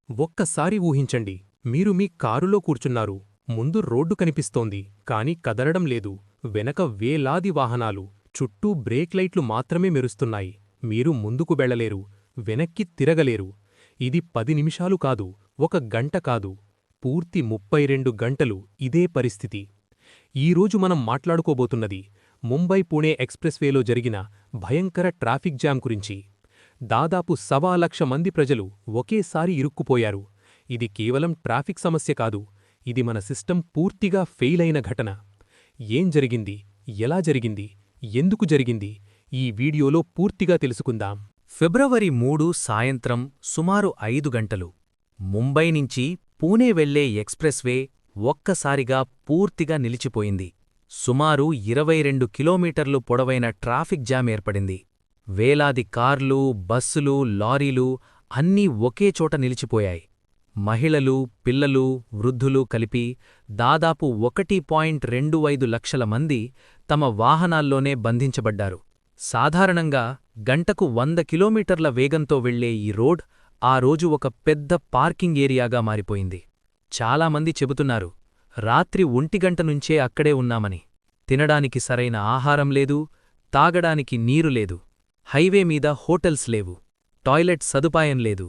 ఒక్కసారి ఊహించండి, మీరు మీ కారులో కూర్చున్నారు, ముందు రోడ్డు కనిపిస్తోంది, కాని కదలడం లేదు, వెనక వేలాది వాహనాలు, చుట్టూ బ్రేక్ లైట్లు మాత్రమే మెరుస్తున్నాయి. మీరు ముందుకు వెళ్లలేరు, వెనక్కి తిరగలేరు. ఇది 10 నిమిషాలు కాదు, 1 గంట కాదు, పూర్తి 32 గంటలు ఇదే పరిస్థితి. ఈరోజు మనం మాట్లాడుకోబోతున్నది ముంబై-పుణే ఎక్స్ప్రెస్వేలో జరిగిన భయంకర ట్రాఫిక్ జామ్ గురించి. దాదాపు 1.25 లక్ష మంది ప్రజలు ఒకేసారి ఇరుక్కుపోయారు. ఇది కేవలం ట్రాఫిక్ సమస్య కాదు, ఇది మన సిస్టమ్ పూర్తిగా ఫెయిల్ అయిన ఘటన. ఏం జరిగింది, ఎలా జరిగింది, ఎందుకు జరిగింది, ఈ వీడియోలో పూర్తిగా తెలుసుకుందాం. ఫిబ్రవరి 3 సాయంత్రం సుమారు 5 గంటలు. ముంబై నుంచి పూణే వెళ్లే ఎక్స్ప్రెస్వే ఒక్కసారిగా పూర్తిగా నిలిచిపోయింది. సుమారు 22 కిలోమీటర్లు పొడవైన ట్రాఫిక్ జామ్ ఏర్పడింది. వేలాది కార్లు, బస్సులు, లారీలు అన్నీ ఒకే చోట నిలిచిపోయాయి. మహిళలు, పిల్లలు, వృద్ధులు కలిపి దాదాపు 1.25 లక్షల మంది తమ వాహనాల్లోనే బంధించబడ్డారు. సాధారణంగా గంటకు 100 కిలోమీటర్ల వేగంతో వెళ్లే ఈ రోడ్ ఆ రోజు ఒక పెద్ద పార్కింగ్ ఏరియాగా మారిపోయింది. చాలామంది చెబుతున్నారు, రాత్రి 1 గంట నుంచే అక్కడే ఉన్నామని. తినడానికి సరైన ఆహారం లేదు, తాగడానికి నీరు లేదు, హైవే మీద హోటల్స్ లేవు, టాయిలెట్ సదుపాయం లేదు,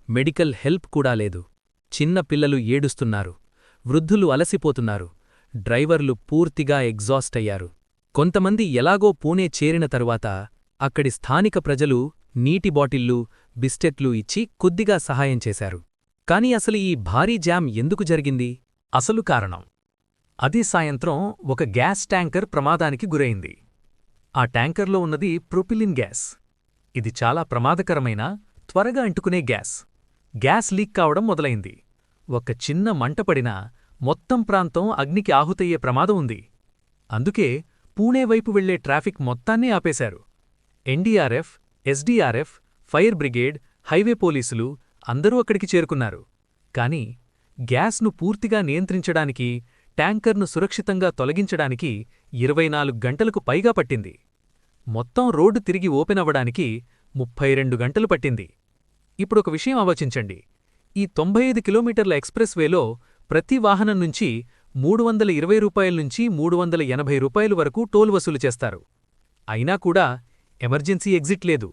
మెడికల్ హెల్ప్ కూడా లేదు. చిన్న పిల్లలు ఏడుస్తున్నారు, వృద్ధులు అలసిపోతున్నారు, డ్రైవర్లు పూర్తిగా ఎగ్జాస్ట్ అయ్యారు. కొంతమంది ఎలాగో పూణే చేరిన తరువాత అక్కడి స్థానిక ప్రజలు నీటి బాటిళ్లు, బిస్కెట్లు ఇచ్చి కొద్దిగా సహాయం చేశారు. కాని అసలు ఈ భారీ జామ్ ఎందుకు జరిగింది? అసలు కారణం అదే సాయంత్రం ఒక గ్యాస్ ట్యాంకర్ ప్రమాదానికి గురైంది. ఆ ట్యాంకర్లో ఉన్నది ప్రొపిలిన్ గ్యాస్. ఇది చాలా ప్రమాదకరమైన, త్వరగా అంటుకునే గ్యాస్. గ్యాస్ లీక్ కావడం మొదలైంది. ఒక చిన్న మంటపడినా మొత్తం ప్రాంతం అగ్నికి ఆహుతయ్యే ప్రమాదం ఉంది. అందుకే పూణే వైపు వెళ్లే ట్రాఫిక్ మొత్తాన్నే ఆపేశారు. NDRF, SDRF, fire brigade, highway పోలీసులు అందరూ అక్కడికి చేరుకున్నారు. కాని గ్యాస్ను పూర్తిగా నియంత్రించడానికి, ట్యాంకర్ను సురక్షితంగా తొలగించడానికి 24 గంటలకు పైగా పట్టింది. మొత్తం రోడ్డు తిరిగి ఓపెన్ అవ్వడానికి 32 గంటలు పట్టింది. ఇప్పుడొక విషయం ఆలోచించండి. ఈ 95 కిలోమీటర్ల ఎక్స్ప్రెస్వేలో ప్రతి వాహనం నుంచి 320 రూపాయల నుంచి 380 రూపాయలు వరకు టోల్ వసూలు చేస్తారు. అయినా కూడా ఎమర్జెన్సీ ఎగ్జిట్ లేదు,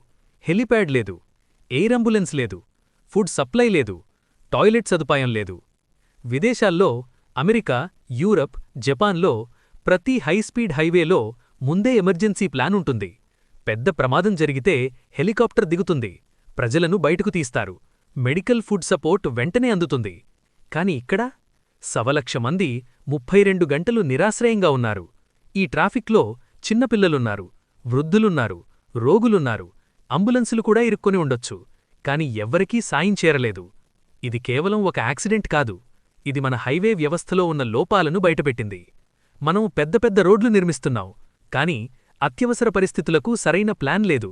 హెలిప్యాడ్ లేదు, ఎయిర్ అంబులెన్స్ లేదు, ఫుడ్ సప్లై లేదు, టాయిలెట్ సదుపాయం లేదు. విదేశాల్లో అమెరికా, యూరప్, జపాన్లో ప్రతి హైస్పీడ్ హైవేలో ముందే ఎమర్జెన్సీ ప్లాన్ ఉంటుంది. పెద్ద ప్రమాదం జరిగితే హెలికాప్టర్ దిగుతుంది, ప్రజలను బయటకు తీస్తారు, మెడికల్ ఫుడ్ సపోర్ట్ వెంటనే అందుతుంది. కాని ఇక్కడ 1.25 లక్ష మంది 32 గంటలు నిరాశ్రయంగా ఉన్నారు. ఈ ట్రాఫిక్లో చిన్నపిల్లలున్నారు, వృద్ధులున్నారు, రోగులున్నారు, అంబులెన్సులు కూడా ఇరుక్కొని ఉండొచ్చు. కాని ఎవ్వరికీ సాయం చేరలేదు. ఇది కేవలం ఒక యాక్సిడెంట్ కాదు, ఇది మన హైవే వ్యవస్థలో ఉన్న లోపాలను బయటపెట్టింది. మనం పెద్ద పెద్ద రోడ్లు నిర్మిస్తున్నాం, కాని అత్యవసర పరిస్థితులకు సరైన ప్లాన్ లేదు.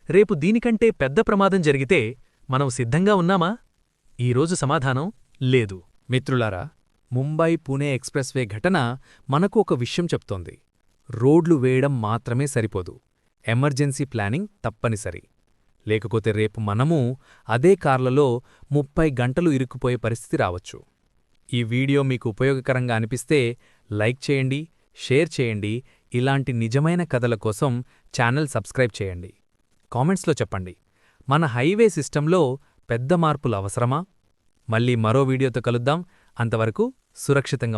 రేపు దీనికంటే పెద్ద ప్రమాదం జరిగితే మనం సిద్ధంగా ఉన్నామా? ఈరోజు సమాధానం లేదు. మిత్రులారా, ముంబై-పుణే ఎక్స్ప్రెస్వే ఘటన మనకు ఒక విషయం చెప్తోంది. రోడ్లు వేయడం మాత్రమే సరిపోదు, ఎమర్జెన్సీ ప్లానింగ్ తప్పనిసరి. లేకపోతే రేపు మనమూ అదే కార్లలో 30 గంటలు ఇరుక్కుపోయే పరిస్థితి రావచ్చు. ఈ వీడియో మీకు ఉపయోగకరంగా అనిపిస్తే లైక్ చేయండి, షేర్ చేయండి. ఇలాంటి నిజమైన కథల కోసం ఛానల్ సబ్స్క్రైబ్ చేయండి. కామెంట్స్లో చెప్పండి, మన హైవే సిస్టంలో పెద్ద మార్పులు అవసరమా? మళ్ళీ మరో వీడియోతో కలుద్దాం. అంతవరకు సురక్షితంగా